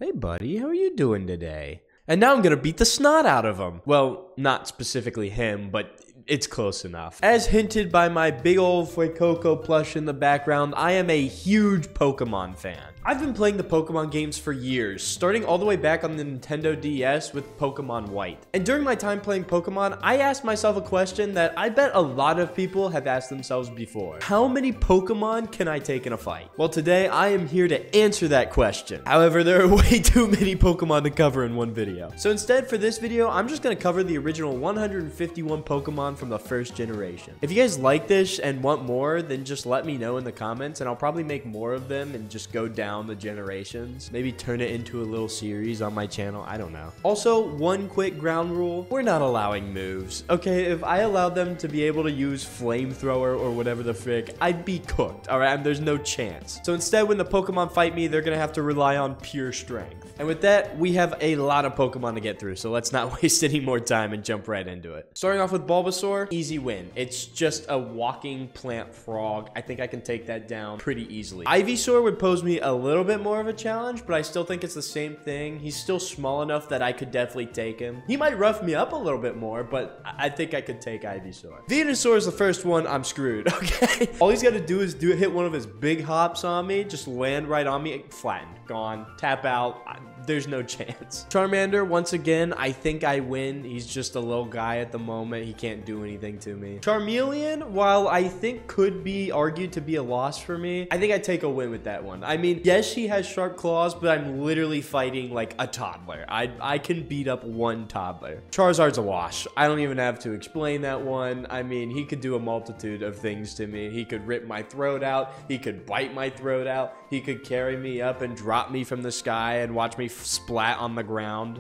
Hey buddy, how are you doing today? And now I'm gonna beat the snot out of him. Well, not specifically him, but it's close enough. As hinted by my big old Fuecoco plush in the background, I am a huge Pokemon fan. I've been playing the Pokemon games for years, starting all the way back on the Nintendo DS with Pokemon White. And during my time playing Pokemon, I asked myself a question that I bet a lot of people have asked themselves before. How many Pokemon can I take in a fight? Well, today I am here to answer that question. However, there are way too many Pokemon to cover in one video. So instead, for this video, I'm just gonna cover the original 151 Pokemon from the first generation. If you guys like this and want more, then just let me know in the comments and I'll probably make more of them and just go down the generations. Maybe turn it into a little series on my channel. I don't know. Also, one quick ground rule. We're not allowing moves. Okay, if I allowed them to be able to use flamethrower or whatever the frick, I'd be cooked, all right? And there's no chance. So instead, when the Pokemon fight me, they're gonna have to rely on pure strength. And with that, we have a lot of Pokemon to get through, so let's not waste any more time and jump right into it. Starting off with Bulbasaur, easy win. It's just a walking plant frog. I think I can take that down pretty easily. Ivysaur would pose me a little bit more of a challenge, but I still think it's the same thing. He's still small enough that I could definitely take him. He might rough me up a little bit more, but I think I could take Ivysaur. Venusaur is the first one. I'm screwed, okay? All he's got to do is hit one of his big hops on me, just land right on me, flattened, gone, tap out. There's no chance. Charmander, once again, I think I win. He's just a little guy at the moment. He can't do anything to me. Charmeleon, while I think could be argued to be a loss for me, I think I take a win with that one. I mean, yes, he has sharp claws, but I'm literally fighting like a toddler. I can beat up one toddler. Charizard's a wash. I don't even have to explain that one. I mean, he could do a multitude of things to me. He could rip my throat out. He could bite my throat out. He could carry me up and drop me from the sky and watch me splat on the ground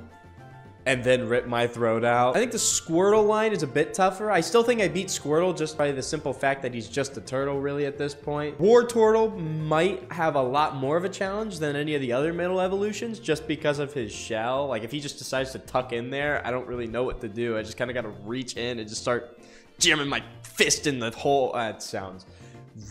and then rip my throat out. I think the Squirtle line is a bit tougher. I still think I beat Squirtle just by the simple fact that he's just a turtle really at this point. Wartortle might have a lot more of a challenge than any of the other middle evolutions just because of his shell. Like if he just decides to tuck in there, I don't really know what to do. I just kind of got to reach in and just start jamming my fist in the hole. That sounds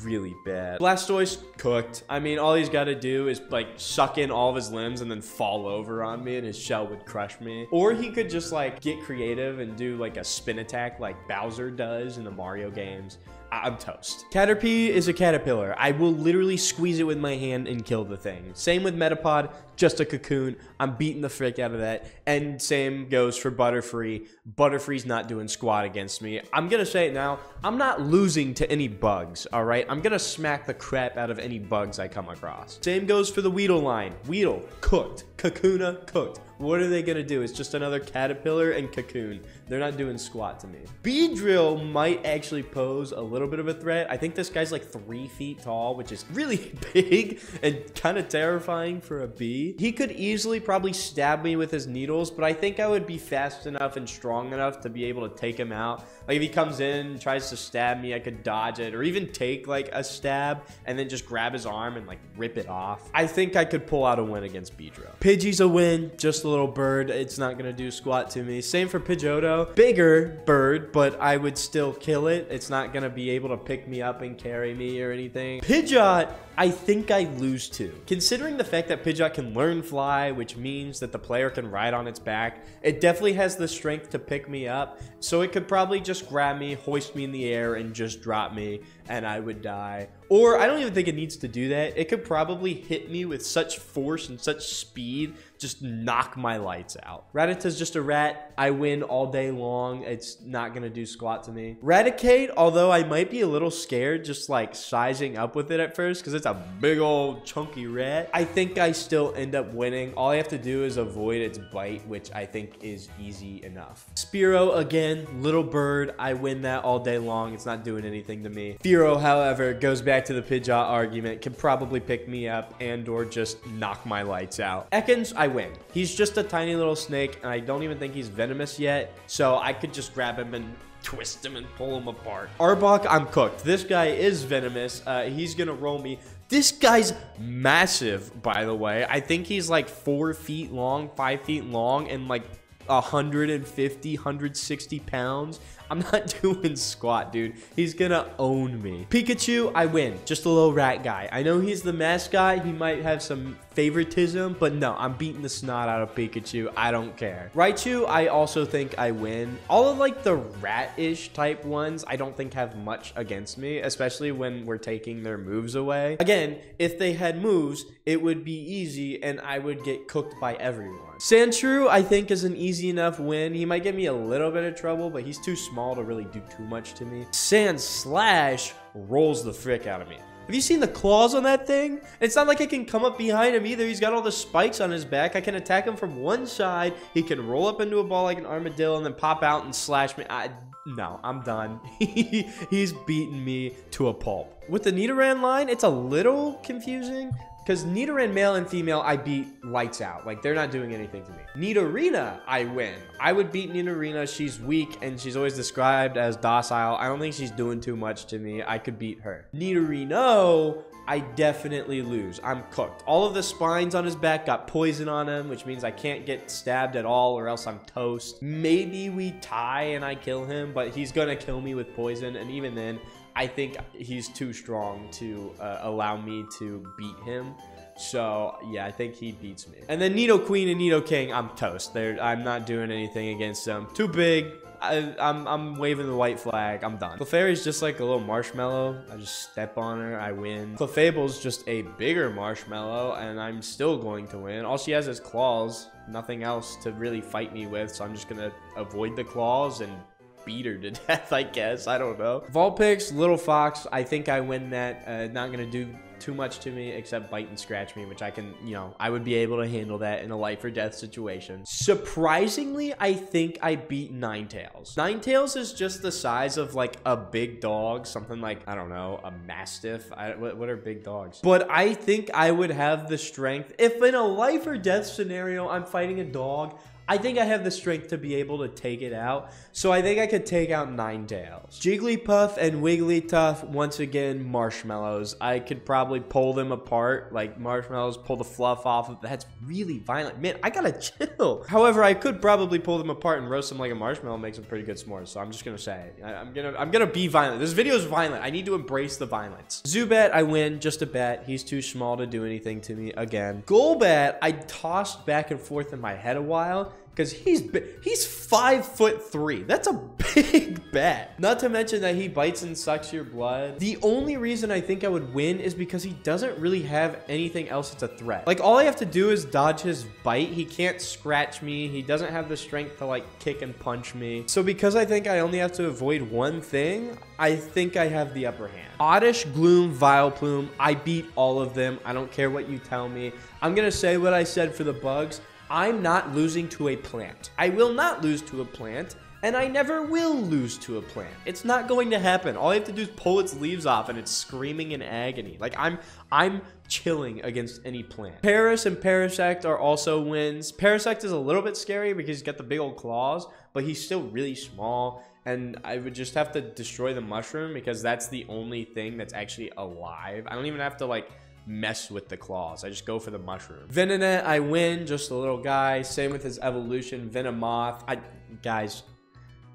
really bad. Blastoise, cooked. I mean, all he's got to do is like suck in all of his limbs and then fall over on me and his shell would crush me. Or he could just like get creative and do like a spin attack like Bowser does in the Mario games. I'm toast. Caterpie is a caterpillar. I will literally squeeze it with my hand and kill the thing. Same with Metapod, just a cocoon. I'm beating the frick out of that. And same goes for Butterfree. Butterfree's not doing squat against me. I'm gonna say it now. I'm not losing to any bugs, all right? I'm gonna smack the crap out of any bugs I come across. Same goes for the Weedle line. Weedle, cooked. Kakuna, cooked. What are they gonna do? It's just another caterpillar and cocoon. They're not doing squat to me. Beedrill might actually pose a little bit of a threat. I think this guy's like 3 feet tall, which is really big and kind of terrifying for a bee. He could easily probably stab me with his needles, but I think I would be fast enough and strong enough to be able to take him out. Like if he comes in and tries to stab me, I could dodge it or even take like a stab and then just grab his arm and like rip it off. I think I could pull out a win against Beedrill. Pidgey's a win, just a little bird. It's not gonna do squat to me. Same for Pidgeotto. Bigger bird, but I would still kill it. It's not gonna be able to pick me up and carry me or anything. Pidgeot, I think I lose to. Considering the fact that Pidgeot can learn fly, which means that the player can ride on its back, it definitely has the strength to pick me up. So it could probably just grab me, hoist me in the air, and just drop me, and I would die. Or I don't even think it needs to do that. It could probably hit me with such force and such speed, just knock my lights out. Rattata's just a rat. I win all day long. It's not gonna do squat to me. Raticate, although I might be a little scared just like sizing up with it at first because it's a big old chunky rat, I think I still end up winning. All I have to do is avoid its bite, which I think is easy enough. Spearow, again, little bird. I win that all day long. It's not doing anything to me. Fearow, however, goes back to the Pidgeot argument, can probably pick me up and or just knock my lights out. Ekans, I win. He's just a tiny little snake, and I don't even think he's venomous yet, so I could just grab him and twist him and pull him apart. Arbok, I'm cooked. This guy is venomous. He's gonna roll me. This guy's massive, by the way. I think he's like 4 feet long, 5 feet long, and like 150, 160 pounds. I'm not doing squat, dude. He's gonna own me. Pikachu, I win. Just a little rat guy. I know he's the mascot. He might have some favoritism, but no, I'm beating the snot out of Pikachu. I don't care. Raichu, I also think I win. All of like the rat-ish type ones, I don't think have much against me, especially when we're taking their moves away. Again, if they had moves, it would be easy and I would get cooked by everyone. Sandshrew, I think, is an easy enough win. He might get me a little bit of trouble, but he's too small to really do too much to me. Sandslash rolls the frick out of me. Have you seen the claws on that thing? It's not like I can come up behind him either. He's got all the spikes on his back. I can attack him from one side. He can roll up into a ball like an armadillo and then pop out and slash me. No, I'm done. He's beaten me to a pulp. With the Nidoran line, it's a little confusing because Nidoran male and female, I beat lights out. Like, they're not doing anything to me. Nidorina, I win. I would beat Nidorina. She's weak, and she's always described as docile. I don't think she's doing too much to me. I could beat her. Nidorino, I definitely lose. I'm cooked. All of the spines on his back got poison on him, which means I can't get stabbed at all, or else I'm toast. Maybe we tie and I kill him, but he's gonna kill me with poison, and even then, I think he's too strong to allow me to beat him. So, yeah, I think he beats me. And then Nidoqueen and Nidoking, I'm toast. I'm not doing anything against them. Too big. I'm waving the white flag. I'm done. Clefairy's just like a little marshmallow. I just step on her. I win. Clefable's just a bigger marshmallow, and I'm still going to win. All she has is claws. Nothing else to really fight me with, so I'm just going to avoid the claws and beat her to death, I guess. I don't know. Vulpix, Little Fox, I think I win that. Not gonna do too much to me except bite and scratch me, which I can, you know, I would be able to handle that in a life or death situation. Surprisingly, I think I beat Ninetales. Ninetales is just the size of like a big dog, something like, I don't know, a Mastiff. What are big dogs? But I think I would have the strength. If in a life or death scenario, I'm fighting a dog, I think I have the strength to be able to take it out. So I think I could take out Ninetales. Jigglypuff and Wigglytuff, once again, marshmallows. I could probably pull them apart like marshmallows, pull the fluff off of. That's really violent. Man, I gotta chill. However, I could probably pull them apart and roast them like a marshmallow and make some pretty good s'mores. So I'm just gonna say it. I'm gonna be violent. This video is violent. I need to embrace the violence. Zubat, I win. Just a bat. He's too small to do anything to me again. Golbat, I tossed back and forth in my head a while, because he's 5'3". That's a big bat. Not to mention that he bites and sucks your blood. The only reason I think I would win is because he doesn't really have anything else that's a threat. Like, all I have to do is dodge his bite. He can't scratch me. He doesn't have the strength to like kick and punch me. So because I think I only have to avoid one thing, I think I have the upper hand. Oddish, Gloom, Vileplume, I beat all of them. I don't care what you tell me. I'm gonna say what I said for the bugs. I'm not losing to a plant. I will not lose to a plant, and I never will lose to a plant. It's not going to happen. All I have to do is pull its leaves off, and it's screaming in agony. Like, I'm chilling against any plant. Paris and Parasect are also wins. Parasect is a little bit scary because he's got the big old claws, but he's still really small, and I would just have to destroy the mushroom because that's the only thing that's actually alive. I don't even have to, like, mess with the claws. I just go for the mushroom. Venonat, I win. Just a little guy. Same with his evolution. Venomoth. Guys,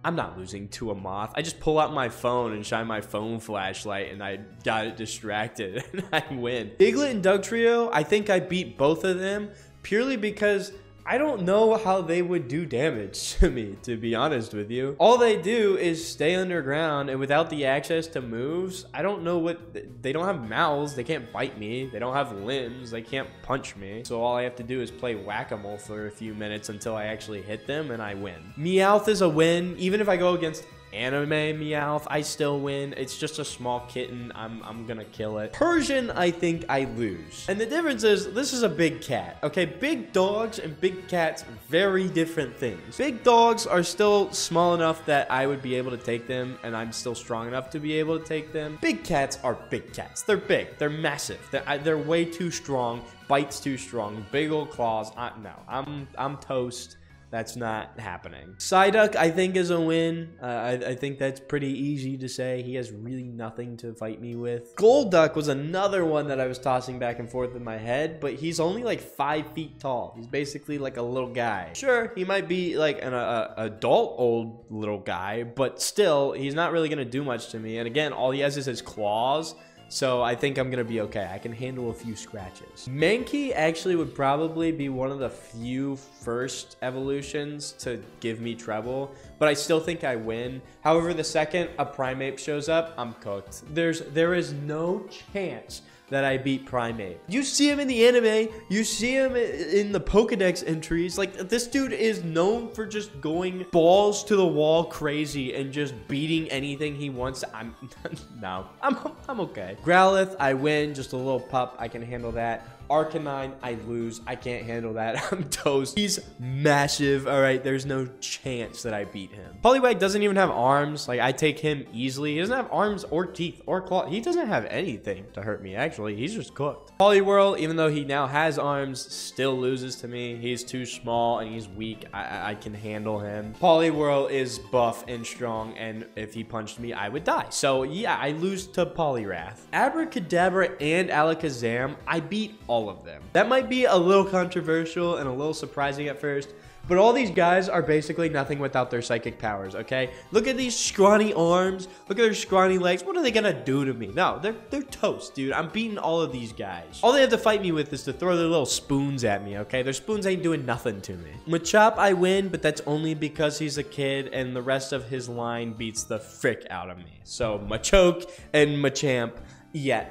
I'm not losing to a moth. I just pull out my phone and shine my phone flashlight and I got it distracted and I win. Diglett and Dugtrio, I think I beat both of them purely because I don't know how they would do damage to me, to be honest with you. All they do is stay underground, and without the access to moves, I don't know what... They don't have mouths, they can't bite me, they don't have limbs, they can't punch me. So all I have to do is play whack-a-mole for a few minutes until I actually hit them, and I win. Meowth is a win. Even if I go against anime Meowth, I still win. It's just a small kitten. I'm gonna kill it. Persian, I think I lose. And the difference is, this is a big cat. Okay, big dogs and big cats, very different things. Big dogs are still small enough that I would be able to take them, and I'm still strong enough to be able to take them. Big cats are big cats. They're big. They're massive. They're way too strong. Bites too strong. Big old claws. No, I'm toast. That's not happening. Psyduck, I think, is a win. I think that's pretty easy to say. He has really nothing to fight me with. Golduck was another one that I was tossing back and forth in my head, but he's only like 5 feet tall. He's basically like a little guy. Sure, he might be like an adult old little guy, but still, he's not really going to do much to me. And again, all he has is his claws. So I think I'm going to be okay. I can handle a few scratches. Mankey actually would probably be one of the few first evolutions to give me trouble, but I still think I win. However, the second a Primeape shows up, I'm cooked. There is no chance that I beat Primeape. You see him in the anime, you see him in the Pokedex entries. Like, this dude is known for just going balls to the wall crazy and just beating anything he wants. I'm okay. Growlithe, I win, just a little pup. I can handle that. Arcanine, I lose. I can't handle that. I'm toast. He's massive. All right, there's no chance that I beat him. Poliwag doesn't even have arms. Like, I take him easily. He doesn't have arms or teeth or claw. He doesn't have anything to hurt me, actually. He's just cooked. Poliwhirl, even though he now has arms, still loses to me. He's too small and he's weak. I can handle him. Poliwhirl is buff and strong, and if he punched me, I would die. So, yeah, I lose to Poliwrath. Abracadabra and Alakazam, I beat all of them. That might be a little controversial and a little surprising at first, but all these guys are basically nothing without their psychic powers, okay? Look at these scrawny arms. Look at their scrawny legs. What are they gonna do to me? No, they're toast, dude. I'm beating all of these guys. All they have to fight me with is to throw their little spoons at me, okay? Their spoons ain't doing nothing to me. Machop, I win, but that's only because he's a kid and the rest of his line beats the frick out of me. So Machoke and Machamp, yeah,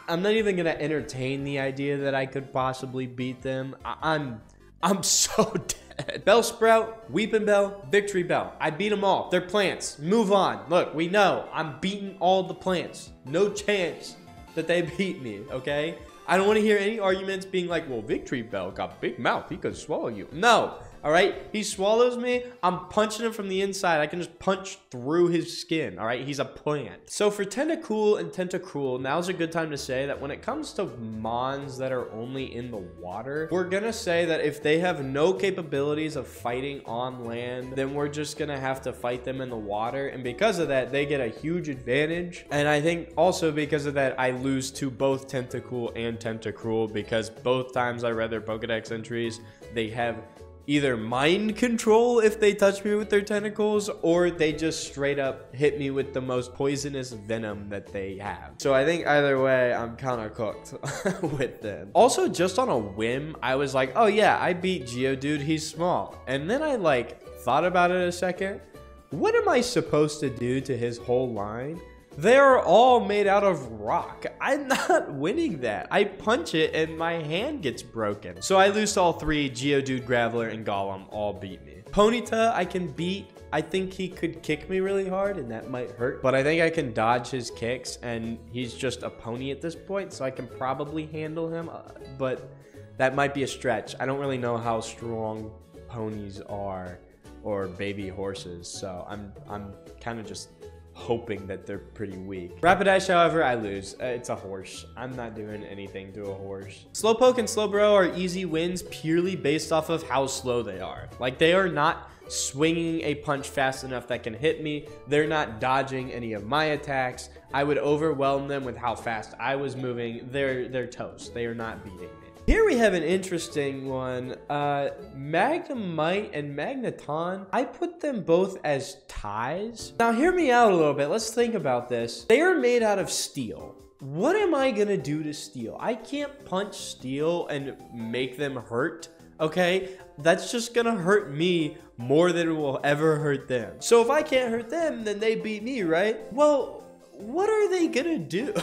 I'm not even gonna entertain the idea that I could possibly beat them. I'm so dead. Bellsprout, Weepinbell, Victory Bell. I beat them all. They're plants. Move on. Look, we know. I'm beating all the plants. No chance that they beat me, okay? I don't want to hear any arguments being like, well, Victory Bell got big mouth. He could swallow you. No. All right, he swallows me, I'm punching him from the inside. I can just punch through his skin, all right? He's a plant. So for Tentacool and Tentacruel, now's a good time to say that when it comes to Mons that are only in the water, we're gonna say that if they have no capabilities of fighting on land, then we're just gonna have to fight them in the water. And because of that, they get a huge advantage. And I think also because of that, I lose to both Tentacool and Tentacruel because both times I read their Pokedex entries, they have either mind control if they touch me with their tentacles, or they just straight up hit me with the most poisonous venom that they have. So I think either way, I'm kind of cooked with them. Also, just on a whim, I was like, oh yeah, I beat Geodude, he's small. And then I like thought about it a second. What am I supposed to do to his whole line? They are all made out of rock. I'm not winning that. I punch it and my hand gets broken. So I lose to all three. Geodude, Graveler, and Golem all beat me. Ponyta, I can beat. I think he could kick me really hard and that might hurt. But I think I can dodge his kicks and he's just a pony at this point. So I can probably handle him. But that might be a stretch. I don't really know how strong ponies are or baby horses. So I'm kind of just hoping that they're pretty weak. Rapidash, however, I lose. It's a horse. I'm not doing anything to a horse. Slowpoke and Slowbro are easy wins purely based off of how slow they are. Like, they are not swinging a punch fast enough that can hit me. They're not dodging any of my attacks. I would overwhelm them with how fast I was moving. They're toast. They are not beating me. Here we have an interesting one. Magnemite and Magneton, I put them both as ties. Now hear me out a little bit. Let's think about this. They are made out of steel. What am I gonna do to steel? I can't punch steel and make them hurt, okay? That's just gonna hurt me more than it will ever hurt them. So if I can't hurt them, then they beat me, right? Well, what are they gonna do?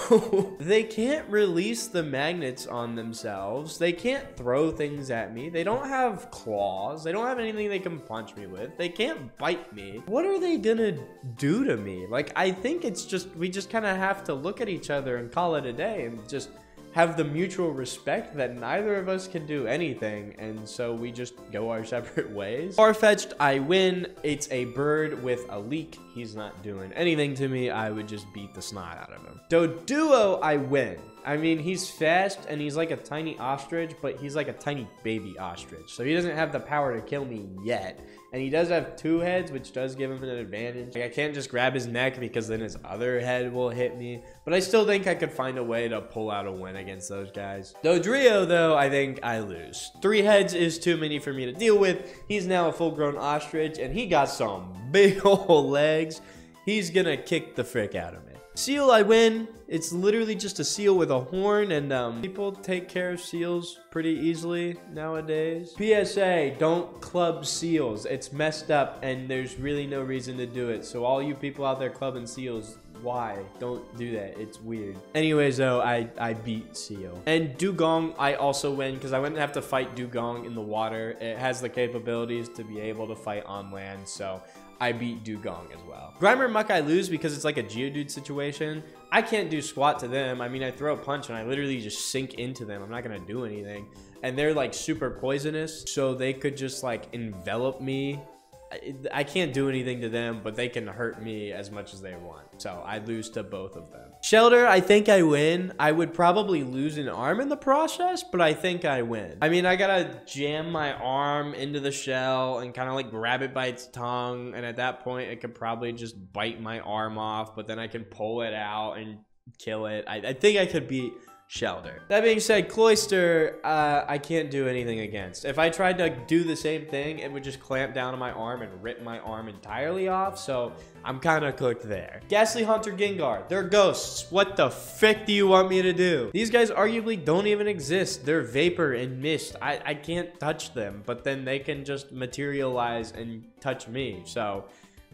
They can't release the magnets on themselves. They can't throw things at me. They don't have claws. They don't have anything they can punch me with. They can't bite me. What are they gonna do to me? Like, I think it's just, we just kind of have to look at each other and call it a day and just have the mutual respect that neither of us can do anything, and so we just go our separate ways. Farfetch'd, I win. It's a bird with a leak. He's not doing anything to me. I would just beat the snot out of him. Doduo, I win. I mean, he's fast and he's like a tiny ostrich, but he's like a tiny baby ostrich. So he doesn't have the power to kill me yet. And he does have 2 heads, which does give him an advantage. Like, I can't just grab his neck because then his other head will hit me. But I still think I could find a way to pull out a win against those guys. Dodrio, though, I think I lose. 3 heads is too many for me to deal with. He's now a full-grown ostrich, and he got some big old legs. He's gonna kick the frick out of me. Seal, I win. It's literally just a seal with a horn, and people take care of seals pretty easily nowadays. PSA, don't club seals. It's messed up, and there's really no reason to do it. So all you people out there clubbing seals, why? Don't do that. It's weird. Anyways, though, I beat Seal. And Dugong, I also win because I wouldn't have to fight Dugong in the water. It has the capabilities to be able to fight on land, so I beat Dugong as well. Grimer and Muck I lose because it's like a Geodude situation. I can't do squat to them. I mean, I throw a punch and I literally just sink into them. I'm not gonna do anything. And they're like super poisonous, so they could just like envelop me. I can't do anything to them, but they can hurt me as much as they want. So I lose to both of them. Shelter, I think I win. I would probably lose an arm in the process, but I think I win. I mean, I gotta jam my arm into the shell and kind of like grab it by its tongue. And at that point, it could probably just bite my arm off, but then I can pull it out and kill it. I think I could beat Shelter. That being said, Cloyster, I can't do anything against. If I tried to do the same thing, it would just clamp down on my arm and rip my arm entirely off, so I'm kind of cooked there. Ghastly Haunter, Gengar, they're ghosts. What the frick do you want me to do? These guys arguably don't even exist. They're vapor and mist. I can't touch them, but then they can just materialize and touch me, so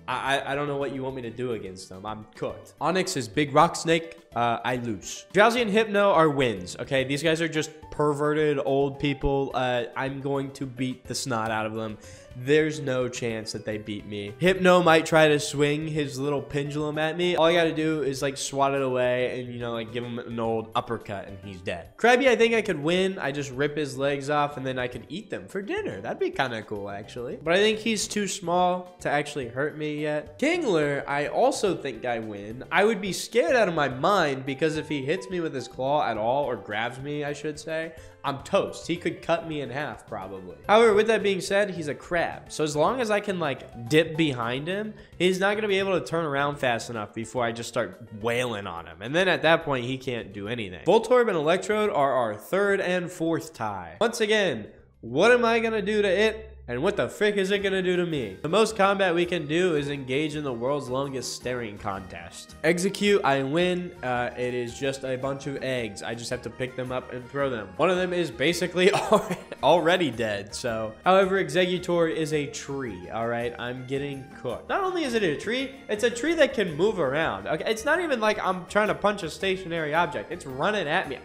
I don't know what you want me to do against them. I'm cooked. Onyx is Big Rock Snake. I lose. Drowsy and Hypno are wins. Okay, these guys are just perverted old people. I'm going to beat the snot out of them. There's no chance that they beat me. Hypno might try to swing his little pendulum at me. All I gotta do is like swat it away and, you know, like give him an old uppercut and he's dead. Krabby, I think I could win. I just rip his legs off and then I could eat them for dinner. That'd be kind of cool, actually. But I think he's too small to actually hurt me yet. Kingler, I also think I win. I would be scared out of my mind because if he hits me with his claw at all, or grabs me, I should say, I'm toast. He could cut me in half, probably. However, with that being said, he's a crab. So as long as I can, like, dip behind him, he's not going to be able to turn around fast enough before I just start wailing on him. And then at that point, he can't do anything. Voltorb and Electrode are our 3rd and 4th tie. Once again, what am I going to do to it? And what the frick is it gonna do to me? The most combat we can do is engage in the world's longest staring contest. Execute, I win. It is just a bunch of eggs. I just have to pick them up and throw them. One of them is basically already dead, so. However, Exeggutor is a tree, all right? I'm getting cooked. Not only is it a tree, it's a tree that can move around. Okay, it's not even like I'm trying to punch a stationary object. It's running at me.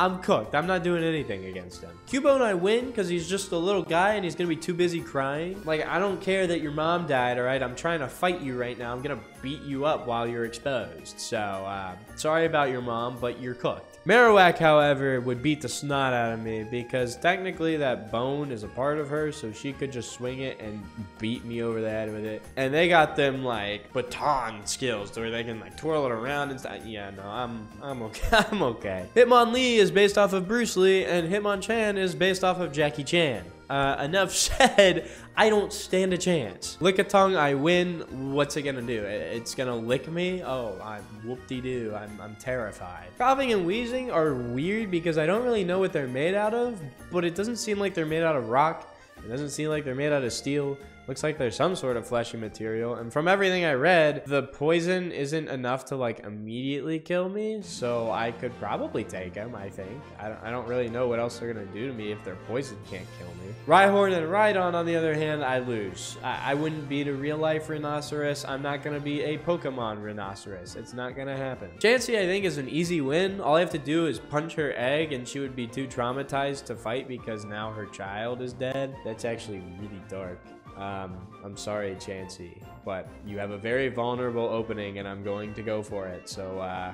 I'm cooked. I'm not doing anything against him. Cubone, I win because he's just a little guy and he's going to be too busy crying. Like, I don't care that your mom died, all right? I'm trying to fight you right now. I'm going to beat you up while you're exposed. So, sorry about your mom, but you're cooked. Marowak, however, would beat the snot out of me because technically that bone is a part of her, so she could just swing it and beat me over the head with it. And they got them, like, baton skills where they can, like, twirl it around and stuff. Yeah, no, I'm okay. I'm okay. Hitmonlee is based off of Bruce Lee, and Hitmonchan is based off of Jackie Chan. Enough said, I don't stand a chance. Lickitung, I win. What's it gonna do? It's gonna lick me? Oh, I'm whoop-de-doo. I'm terrified. Coughing and wheezing are weird because I don't really know what they're made out of, but it doesn't seem like they're made out of rock. It doesn't seem like they're made out of steel. Looks like there's some sort of fleshy material. And from everything I read, the poison isn't enough to like immediately kill me. So I could probably take them, I think. I don't really know what else they're gonna do to me if their poison can't kill me. Rhyhorn and Rhydon, on the other hand, I lose. I wouldn't beat a real life rhinoceros. I'm not gonna be a Pokemon rhinoceros. It's not gonna happen. Chansey, I think, is an easy win. All I have to do is punch her egg and she would be too traumatized to fight because now her child is dead. That's actually really dark. I'm sorry, Chansey, but you have a very vulnerable opening and I'm going to go for it. So,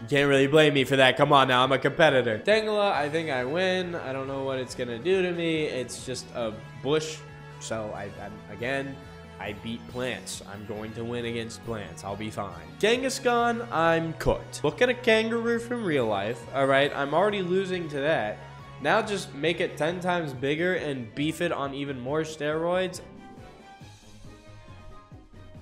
you can't really blame me for that. Come on now, I'm a competitor. Tangela, I think I win. I don't know what it's gonna do to me. It's just a bush. So, again, I beat plants. I'm going to win against plants. I'll be fine. Kangaskhan, I'm cooked. Look at a kangaroo from real life. All right, I'm already losing to that. Now just make it 10 times bigger and beef it on even more steroids.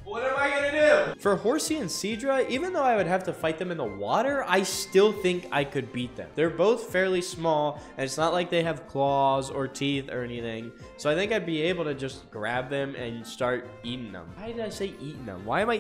What am I gonna do? For Horsey and Seadra, even though I would have to fight them in the water, I still think I could beat them. They're both fairly small, and it's not like they have claws or teeth or anything. So I think I'd be able to just grab them and start eating them. Why did I say eating them? Why am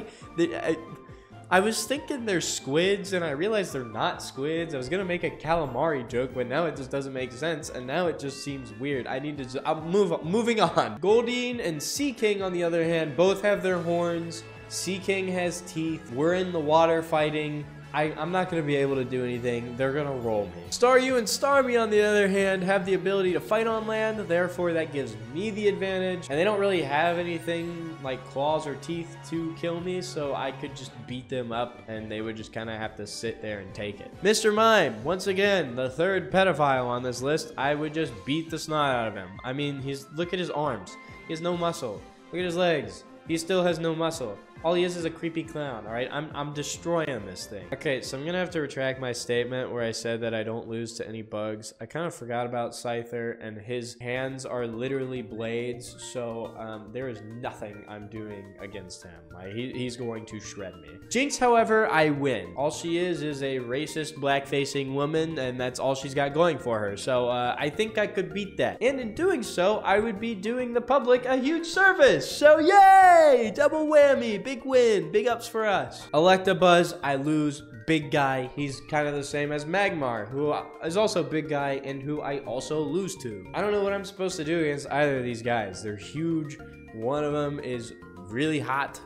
I was thinking they're squids, and I realized they're not squids. I was gonna make a calamari joke, but now it just doesn't make sense, and now it just seems weird. I need to I'm moving on. Goldeen and Seaking, on the other hand, both have their horns. Seaking has teeth. We're in the water fighting. I'm not going to be able to do anything. They're going to roll me. Staryu and Starmie, on the other hand, have the ability to fight on land. Therefore, that gives me the advantage. And they don't really have anything like claws or teeth to kill me. So I could just beat them up and they would just kind of have to sit there and take it. Mr. Mime, once again, the third pedophile on this list. I would just beat the snot out of him. I mean, look at his arms. He has no muscle. Look at his legs. He still has no muscle. All he is a creepy clown, all right? I'm destroying this thing. Okay, so I'm gonna have to retract my statement where I said that I don't lose to any bugs. I kind of forgot about Scyther, and his hands are literally blades, so there is nothing I'm doing against him. Like, he's going to shred me. Jinx, however, I win. All she is a racist, black-facing woman, and that's all she's got going for her. So I think I could beat that. And in doing so, I would be doing the public a huge service. So yay! Double whammy, big win, big ups for us. Electabuzz, I lose. Big guy. He's kind of the same as Magmar, who is also big guy and who I also lose to. I don't know what I'm supposed to do against either of these guys. They're huge. One of them is really hot.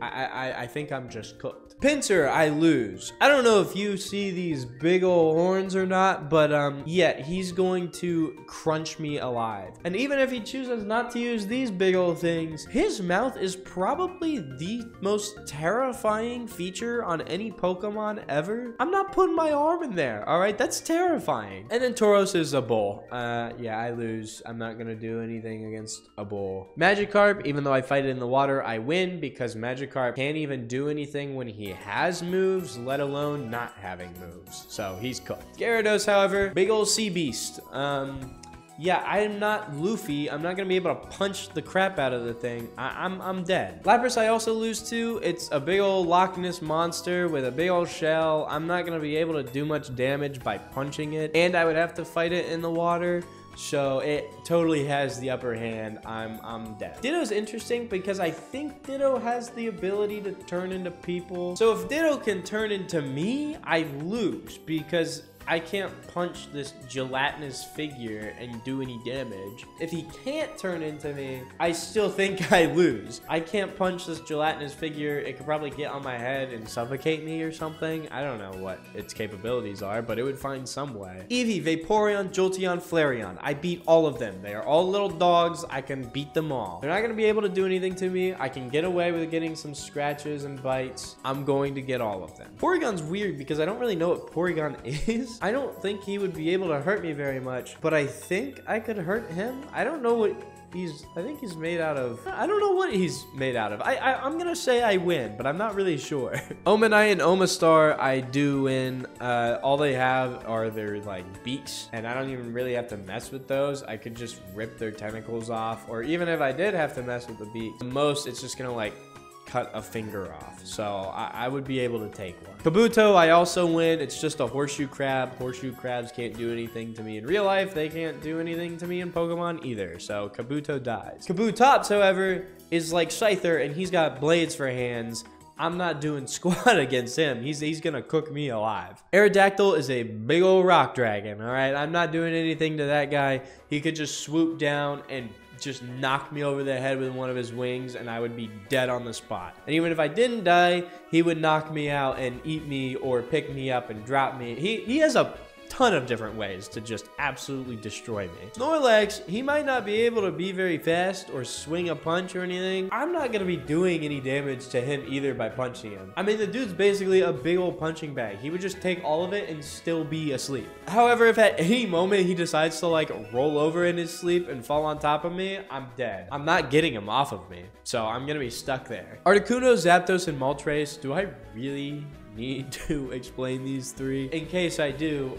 I think I'm just cooked. Pinsir, I lose. I don't know if you see these big old horns or not, but yeah, he's going to crunch me alive. And even if he chooses not to use these big old things, his mouth is probably the most terrifying feature on any Pokemon ever. I'm not putting my arm in there, all right? That's terrifying. And then Tauros is a bull. Yeah, I lose. I'm not gonna do anything against a bull. Magikarp, even though I fight it in the water, I win because Magikarp can't even do anything when he has moves, let alone not having moves. So he's cooked. Gyarados, however, big old sea beast. Yeah, I'm not Luffy. I'm not gonna be able to punch the crap out of the thing. I'm dead. Lapras, I also lose to. It's a big old Loch Ness monster with a big old shell. I'm not gonna be able to do much damage by punching it, and I would have to fight it in the water. So it totally has the upper hand. I'm dead. Ditto's interesting because I think Ditto has the ability to turn into people. So if Ditto can turn into me, I lose because I can't punch this gelatinous figure and do any damage. If he can't turn into me, I still think I lose. I can't punch this gelatinous figure. It could probably get on my head and suffocate me or something. I don't know what its capabilities are, but it would find some way. Eevee, Vaporeon, Jolteon, Flareon. I beat all of them. They are all little dogs. I can beat them all. They're not going to be able to do anything to me. I can get away with getting some scratches and bites. I'm going to get all of them. Porygon's weird because I don't really know what Porygon is. I don't think he would be able to hurt me very much, but I think I could hurt him. I don't know what I think he's made out of. I don't know what he's made out of. I'm gonna say I win, but I'm not really sure. Omanite and Omastar, I do win. All they have are their like beaks, and I don't even really have to mess with those. I could just rip their tentacles off, or even if I did have to mess with the beaks, the most it's just gonna like cut a finger off. So I would be able to take one. Kabuto, I also win. It's just a horseshoe crab. Horseshoe crabs can't do anything to me in real life. They can't do anything to me in Pokemon either. So Kabuto dies. Kabutops, however, is like Scyther, and he's got blades for hands. I'm not doing squat against him. He's gonna cook me alive. Aerodactyl is a big old rock dragon, all right? I'm not doing anything to that guy. He could just swoop down and just knock me over the head with one of his wings, and I would be dead on the spot. And even if I didn't die, he would knock me out and eat me or pick me up and drop me. He has a ton of different ways to just absolutely destroy me. Snorlax, he might not be able to be very fast or swing a punch or anything. I'm not gonna be doing any damage to him either by punching him. I mean, the dude's basically a big old punching bag. He would just take all of it and still be asleep. However, if at any moment he decides to like roll over in his sleep and fall on top of me, I'm dead. I'm not getting him off of me, so I'm gonna be stuck there. Articuno, Zapdos, and Moltres, do I really need to explain these three? In case I do,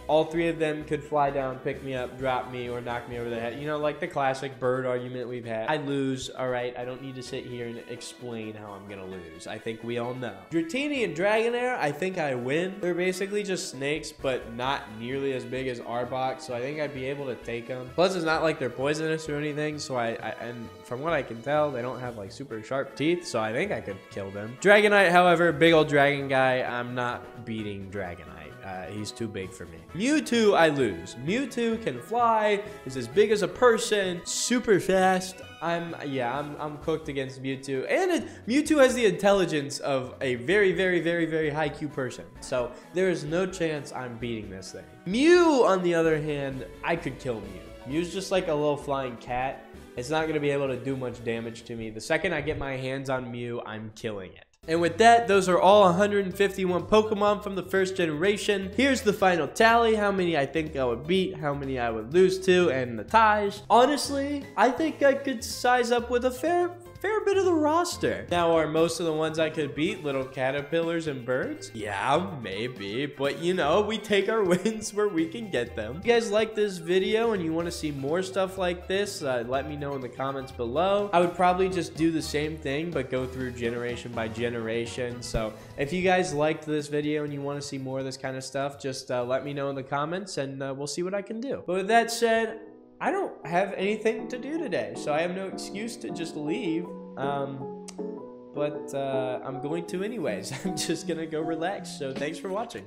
all three of them could fly down, pick me up, drop me, or knock me over the head. You know, like the classic bird argument we've had. I lose, all right? I don't need to sit here and explain how I'm gonna lose. I think we all know. Dratini and Dragonair, I think I win. They're basically just snakes, but not nearly as big as Arbok, so I think I'd be able to take them. Plus, it's not like they're poisonous or anything, so and from what I can tell, they don't have like super sharp teeth, so I think I could kill them. Dragonite, however, big old dragon guy, I'm not beating Dragonite. He's too big for me. Mewtwo, I lose. Mewtwo can fly, is as big as a person, super fast. I'm cooked against Mewtwo. And Mewtwo has the intelligence of a very, very, very, very high IQ person. So there is no chance I'm beating this thing. Mew, on the other hand, I could kill Mew. Mew's just like a little flying cat. It's not going to be able to do much damage to me. The second I get my hands on Mew, I'm killing it. And with that, those are all 151 Pokemon from the first generation. Here's the final tally, how many I think I would beat, how many I would lose to, and the ties. Honestly, I think I could size up with a fair bit of the roster. Now, are most of the ones I could beat little caterpillars and birds? Yeah, maybe, but you know, we take our wins where we can get them. If you guys like this video and you want to see more stuff like this, let me know in the comments below. I would probably just do the same thing, but go through generation by generation. So if you guys liked this video and you want to see more of this kind of stuff, just let me know in the comments and we'll see what I can do. But with that said, I don't have anything to do today, so I have no excuse to just leave. But I'm going to anyways. I'm just gonna go relax. So thanks for watching.